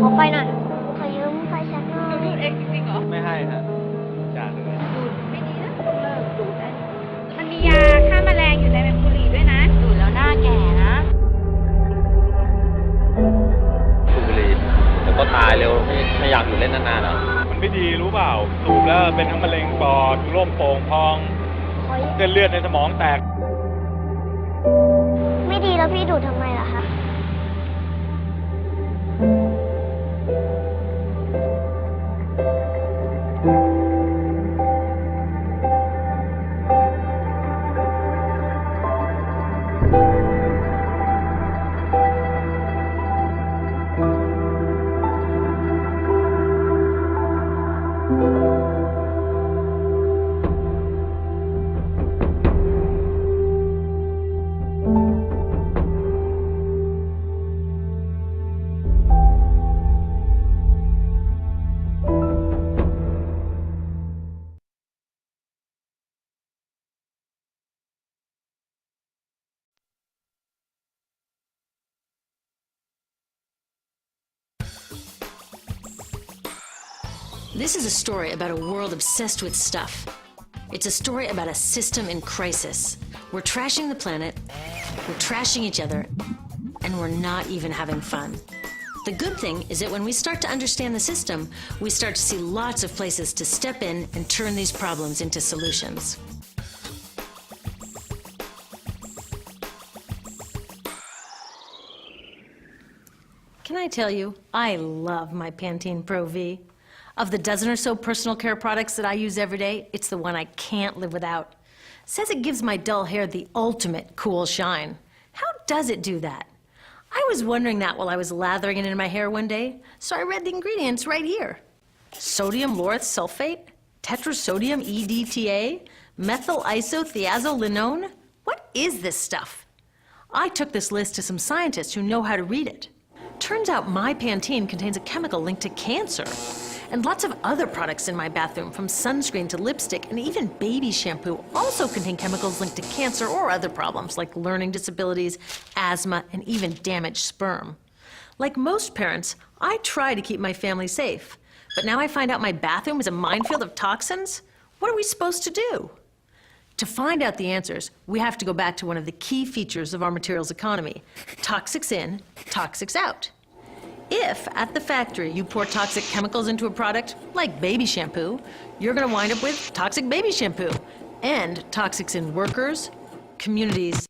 ขอไฟหน่อยขอยืมไฟแช็กหน่อย ดูดเองจริงๆเหรอ ไม่ให้ฮะอย่าเลย ดูดไม่ดีนะเลิกดูดได้มันมียาฆ่าแมลงอยู่ในแมงบุหรี่ด้วยนะดูดแล้วหน้าแก่นะ สูบบุหรี่แล้วก็ตายเร็วไม่อยากอยู่เล่นนานๆหรอ มันไม่ดีรู้เปล่าสูบแล้วเป็นทั้งมะเร็งปอดร่วมโป่งพองเส้นเลือดในสมองแตก ไม่ดีแล้วพี่ดูดทำไมล่ะคะ This is a story about a world obsessed with stuff. It's a story about a system in crisis. We're trashing the planet, we're trashing each other, and we're not even having fun. The good thing is that when we start to understand the system, we start to see lots of places to step in and turn these problems into solutions. Can I tell you, I love my Pantene Pro V. Of the dozen or so personal care products that I use every day, it's the one I can't live without. Says it gives my dull hair the ultimate cool shine. How does it do that? I was wondering that while I was lathering it in my hair one day, so I read the ingredients right here. Sodium lauryl sulfate, tetrasodium EDTA, methyl isothiazolinone. What is this stuff? I took this list to some scientists who know how to read it. Turns out my Pantene contains a chemical linked to cancer. And lots of other products in my bathroom, from sunscreen to lipstick and even baby shampoo, also contain chemicals linked to cancer or other problems like learning disabilities, asthma, and even damaged sperm. Like most parents, I try to keep my family safe. But now I find out my bathroom is a minefield of toxins? What are we supposed to do? To find out the answers, we have to go back to one of the key features of our materials economy: toxics in, toxics out. If, at the factory, you pour toxic chemicals into a product, like baby shampoo, you're going to wind up with toxic baby shampoo, and toxics in workers, communities,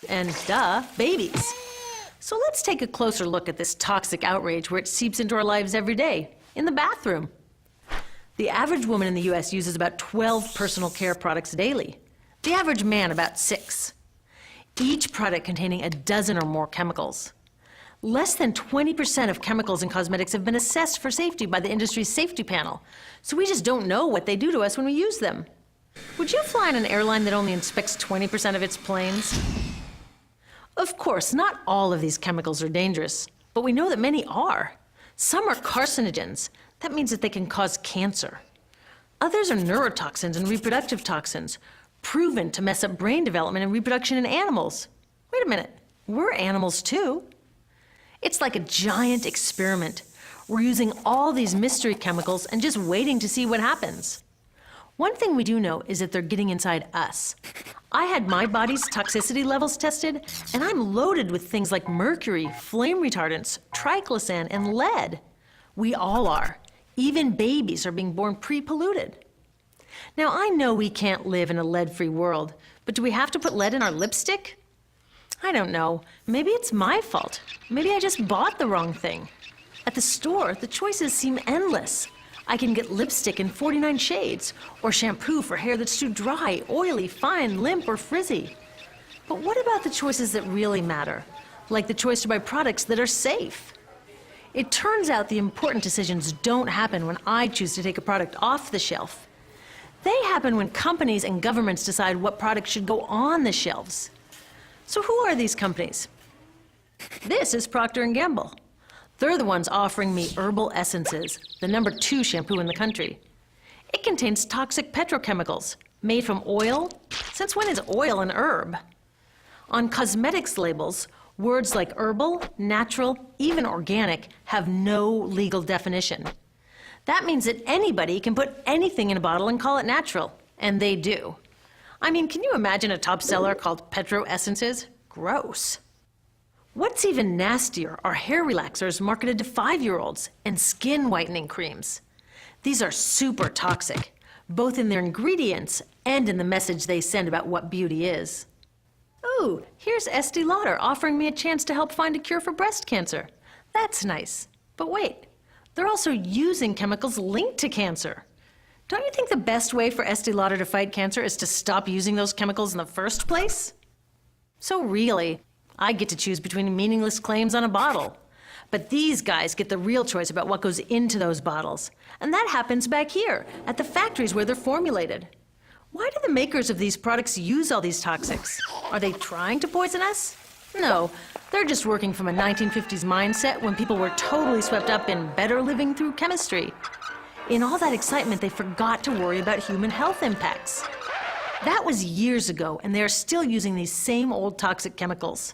and, babies. So let's take a closer look at this toxic outrage where it seeps into our lives every day, in the bathroom. The average woman in the U.S. uses about 12 personal care products daily. The average man about 6. Each product containing a dozen or more chemicals. Less than 20% of chemicals in cosmetics have been assessed for safety by the industry's safety panel, so we just don't know what they do to us when we use them. Would you fly on an airline that only inspects 20% of its planes? Of course, not all of these chemicals are dangerous, but we know that many are. Some are carcinogens. That means that they can cause cancer. Others are neurotoxins and reproductive toxins, proven to mess up brain development and reproduction in animals. Wait a minute, we're animals too. It's like a giant experiment. We're using all these mystery chemicals and just waiting to see what happens. One thing we do know is that they're getting inside us. I had my body's toxicity levels tested, and I'm loaded with things like mercury, flame retardants, triclosan, and lead. We all are. Even babies are being born pre-polluted. Now, I know we can't live in a lead-free world, but do we have to put lead in our lipstick? I don't know. Maybe it's my fault. Maybe I just bought the wrong thing. At the store, the choices seem endless. I can get lipstick in 49 shades, or shampoo for hair that's too dry, oily, fine, limp, or frizzy. But what about the choices that really matter? Like the choice to buy products that are safe? It turns out the important decisions don't happen when I choose to take a product off the shelf. They happen when companies and governments decide what products should go on the shelves. So who are these companies? This is Procter & Gamble. They're the ones offering me Herbal Essences, the #2 shampoo in the country. It contains toxic petrochemicals made from oil. Since when is oil an herb? On cosmetics labels, Words like herbal, natural, even organic have no legal definition. That means that anybody can put anything in a bottle and call it natural, and they do. I mean, can you imagine a top seller called Petro Essences? Gross. What's even nastier are hair relaxers marketed to 5-year-olds and skin whitening creams. These are super toxic, both in their ingredients and in the message they send about what beauty is. Ooh, here's Estee Lauder offering me a chance to help find a cure for breast cancer. That's nice. But wait, they're also using chemicals linked to cancer. Don't you think the best way for Estee Lauder to fight cancer is to stop using those chemicals in the first place? So really, I get to choose between meaningless claims on a bottle. But these guys get the real choice about what goes into those bottles. And that happens back here, at the factories where they're formulated. Why do the makers of these products use all these toxics? Are they trying to poison us? No, they're just working from a 1950s mindset when people were totally swept up in better living through chemistry. In all that excitement, they forgot to worry about human health impacts. That was years ago, and they are still using these same old toxic chemicals.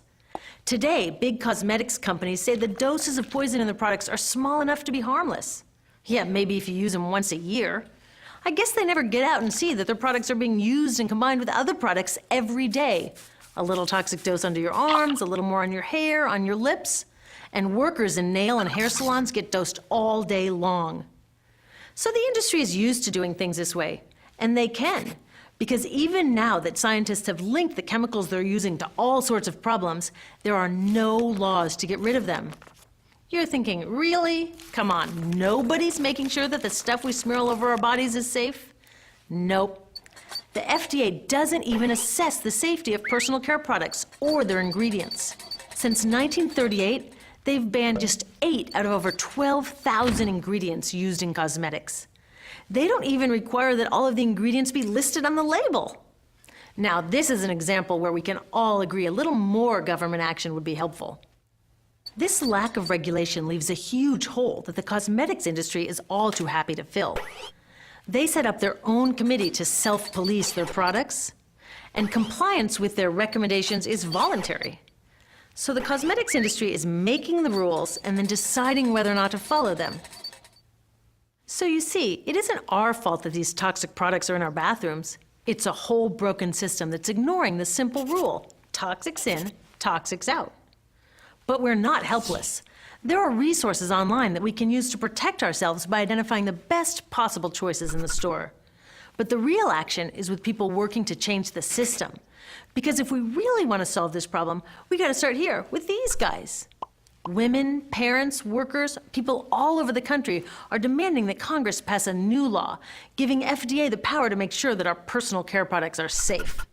Today, big cosmetics companies say the doses of poison in their products are small enough to be harmless. Yeah, maybe if you use them once a year. I guess they never get out and see that their products are being used and combined with other products every day. A little toxic dose under your arms, a little more on your hair, on your lips. And workers in nail and hair salons get dosed all day long. So the industry is used to doing things this way, and they can. Because even now that scientists have linked the chemicals they're using to all sorts of problems, there are no laws to get rid of them. You're thinking, really? Come on, nobody's making sure that the stuff we smear all over our bodies is safe? Nope. The FDA doesn't even assess the safety of personal care products or their ingredients. Since 1938, they've banned just 8 out of over 12,000 ingredients used in cosmetics. They don't even require that all of the ingredients be listed on the label. Now, this is an example where we can all agree a little more government action would be helpful. This lack of regulation leaves a huge hole that the cosmetics industry is all too happy to fill. They set up their own committee to self-police their products, and compliance with their recommendations is voluntary. So the cosmetics industry is making the rules and then deciding whether or not to follow them. So you see, it isn't our fault that these toxic products are in our bathrooms. It's a whole broken system that's ignoring the simple rule: toxics in, toxics out. But we're not helpless. There are resources online that we can use to protect ourselves by identifying the best possible choices in the store. But the real action is with people working to change the system. Because if we really want to solve this problem, we got to start here with these guys. Women, parents, workers, people all over the country are demanding that Congress pass a new law, giving FDA the power to make sure that our personal care products are safe.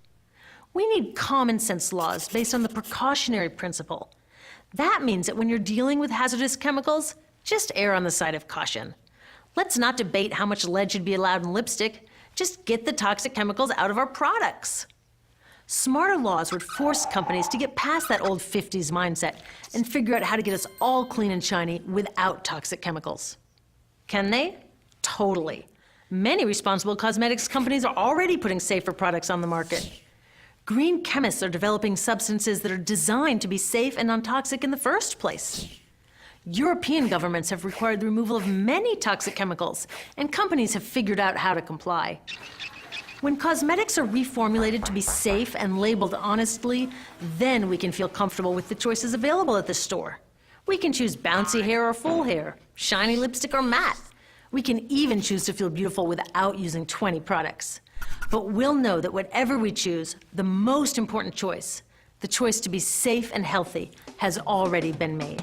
We need common sense laws based on the precautionary principle. That means that when you're dealing with hazardous chemicals, just err on the side of caution. Let's not debate how much lead should be allowed in lipstick. Just get the toxic chemicals out of our products. Smarter laws would force companies to get past that old 50s mindset and figure out how to get us all clean and shiny without toxic chemicals. Can they? Totally. Many responsible cosmetics companies are already putting safer products on the market. Green chemists are developing substances that are designed to be safe and non-toxic in the first place. European governments have required the removal of many toxic chemicals, and companies have figured out how to comply. When cosmetics are reformulated to be safe and labeled honestly, then we can feel comfortable with the choices available at the store. We can choose bouncy hair or full hair, shiny lipstick or matte. We can even choose to feel beautiful without using 20 products. But we'll know that whatever we choose, the most important choice, the choice to be safe and healthy, has already been made.